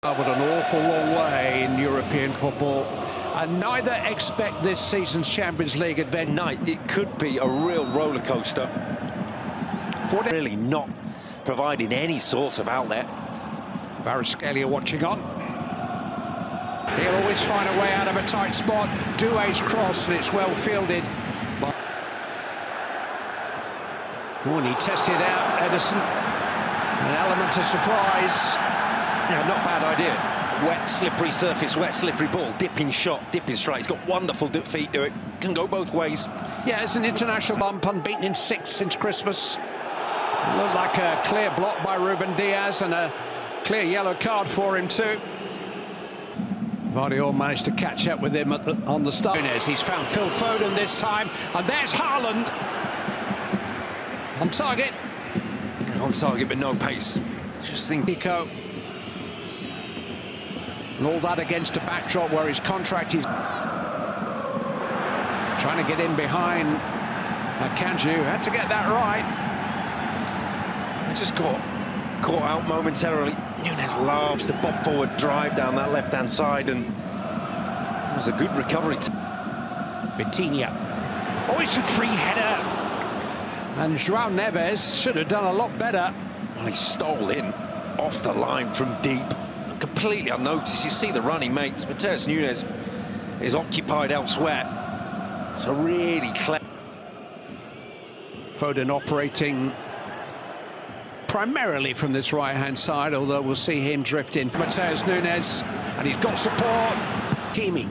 Travelled an awful long way in European football, and neither expect this season's Champions League adventure. Night, it could be a real roller coaster. Really not providing any sort of outlet. Varaskelia watching on. He'll always find a way out of a tight spot. Doué's cross, and it's well fielded. Oh, and he tested out Ederson. An element of surprise. Yeah, not bad idea. Wet, slippery surface, wet, slippery ball, dipping shot, dipping strike. He's got wonderful feet to it. Can go both ways. Yeah, it's an international bump, unbeaten in 6 since Christmas. Looked like a clear block by Ruben Diaz and a clear yellow card for him too. Vardy managed to catch up with him on the start. He's found Phil Foden this time, and there's Haaland. On target. On target, but no pace. Just think. Pico. And all that against a backdrop where his contract is trying to get in behind Akanji. Had to get that right. He just got caught out momentarily. Nunez loves the bob forward drive down that left-hand side, and it was a good recovery. Vitinha. Oh, it's a free header. And João Neves should have done a lot better. Well, he stole in off the line from deep, completely unnoticed. You see the run he makes. Matheus Nunes is occupied elsewhere. It's a really clever. Foden operating primarily from this right-hand side, although we'll see him drift in. Matheus Nunes, and he's got support. Kimi.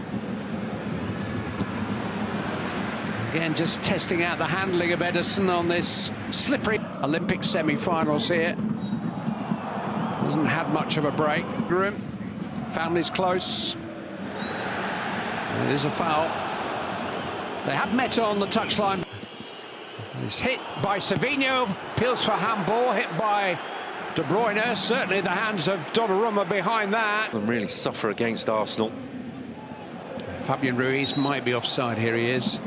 Again, just testing out the handling of Ederson on this slippery Olympic semi-finals here. Hasn't had much of a break. Family's close. It is a foul. They have met on the touchline. It's hit by Savinho, appeals for handball, hit by De Bruyne. Certainly the hands of Donnarumma behind that. And really suffer against Arsenal. Fabian Ruiz might be offside. Here he is.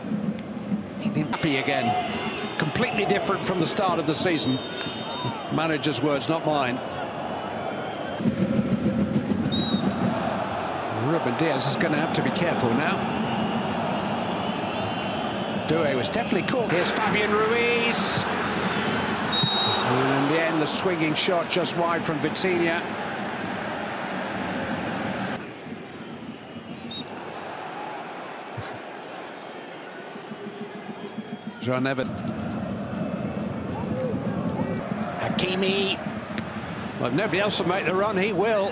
Happy again. Completely different from the start of the season. Manager's words, not mine. Ruben Diaz is going to have to be careful now. Doué was definitely caught. Here's Fabian Ruiz. And in the end, the swinging shot just wide from Vitinha. João Neves. Hakimi. Well, if nobody else will make the run, he will.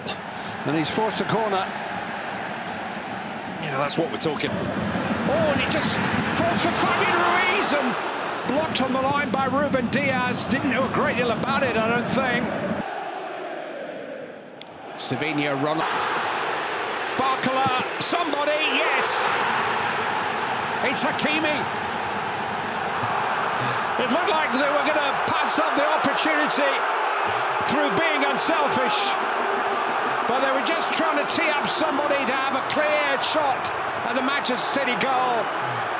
And he's forced a corner. Yeah, that's what we're talking. Oh, and he just falls for Fabian Ruiz and blocked on the line by Ruben Diaz. Didn't know a great deal about it, I don't think. Savinho run. Barcola, somebody, yes! It's Hakimi. It looked like they were going to pass up the opportunity through being unselfish. But they were just trying to tee up somebody to have a clear shot at the Manchester City goal.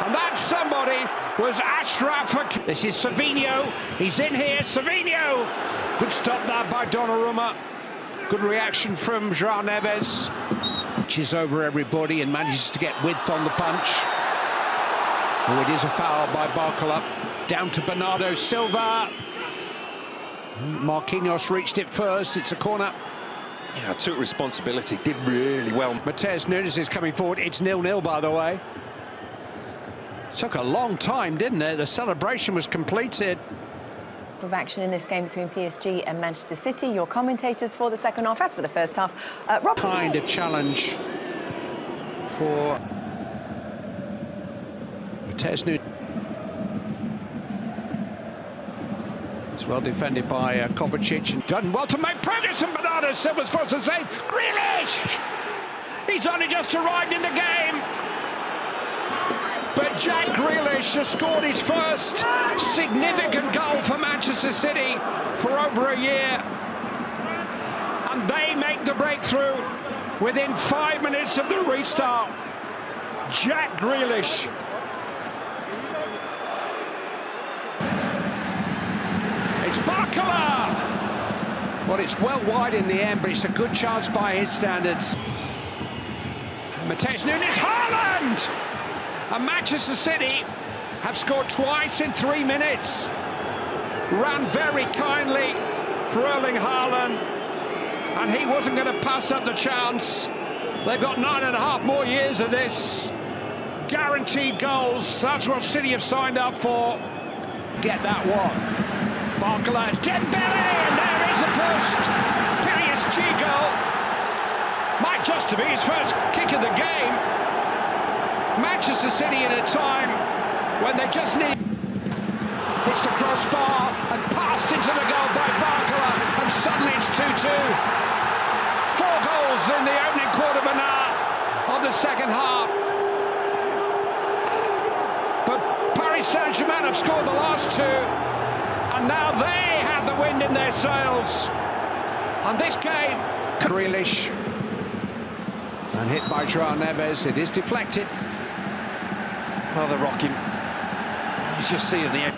And that somebody was Achraf Hakimi. This is Savinho. He's in here. Savinho. Good stop there by Donnarumma. Good reaction from João Neves. Punches over everybody and manages to get width on the punch. Oh, it is a foul by Barcola. Down to Bernardo Silva. Marquinhos reached it first. It's a corner. Yeah, took responsibility, did really well. Matheus Nunes is coming forward. It's 0-0, by the way. Took a long time, didn't it? The celebration was completed. Of action in this game between PSG and Manchester City. Your commentators for the second half. As for the first half, Rob. Kind of challenge for Matheus Nunes. It's well defended by Kovacic and done well to make progress, and Bernardo Silva's forced to save. Grealish! He's only just arrived in the game. But Jack Grealish has scored his first significant goal for Manchester City for over a year. And they make the breakthrough within 5 minutes of the restart. Jack Grealish. It's Barcola! What it's well wide in the end, but it's a good chance by his standards. Mateus Nunes, Haaland! And Manchester City have scored twice in 3 minutes. Ran very kindly for Erling Haaland, and he wasn't going to pass up the chance. They've got 9.5 more years of this. Guaranteed goals, that's what City have signed up for. Get that one. Barcola, Dembele, and there is the first PSG goal. Might just to be his first kick of the game. Manchester City in a time when they just need... It's the crossbar and passed into the goal by Barcola, and suddenly it's 2-2. 4 goals in the opening quarter of an hour of the second half. But Paris Saint-Germain have scored the last 2, and now they have the wind in their sails. And this game, Grealish, and hit by João Neves. It is deflected. Well, they're rocking. You just see in the end.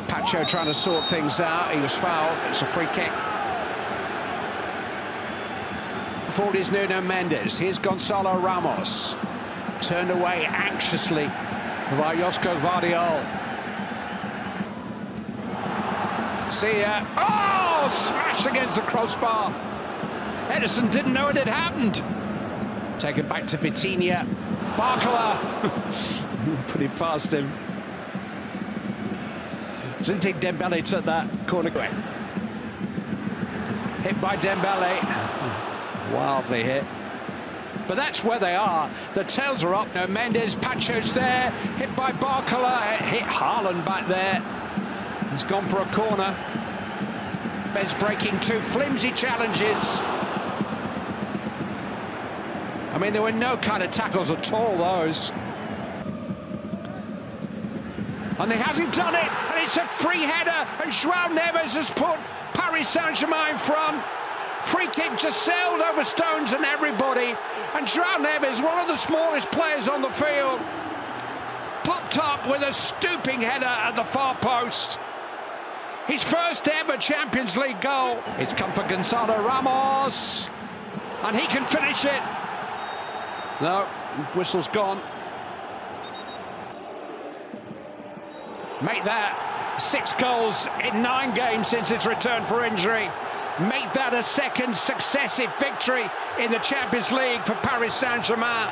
Pacho trying to sort things out. He was fouled. It's a free kick. Forward is Nuno Mendes. Here's Gonzalo Ramos. Turned away anxiously by Josko Vardiol. See ya. Oh! Smashed against the crossbar. Edison didn't know it had happened. Taken back to Vitinha. Barcola. Put it past him. Didn't think Dembele took that corner away. Hit by Dembele. Wildly hit. But that's where they are. The tails are up. No, Mendes, Pacho's there. Hit by Barcola. Hit Haaland back there. He's gone for a corner. Bez breaking 2 flimsy challenges. I mean, there were no kind of tackles at all, those. And he hasn't done it, and it's a free header, and João Neves has put Paris Saint-Germain in front. Free kick just sailed over stones and everybody, and João Neves, one of the smallest players on the field, popped up with a stooping header at the far post. His first ever Champions League goal. It's come for Gonzalo Ramos, and he can finish it. No, whistle's gone. Make that 6 goals in 9 games since its return for injury. Make that a second successive victory in the Champions League for Paris Saint-Germain.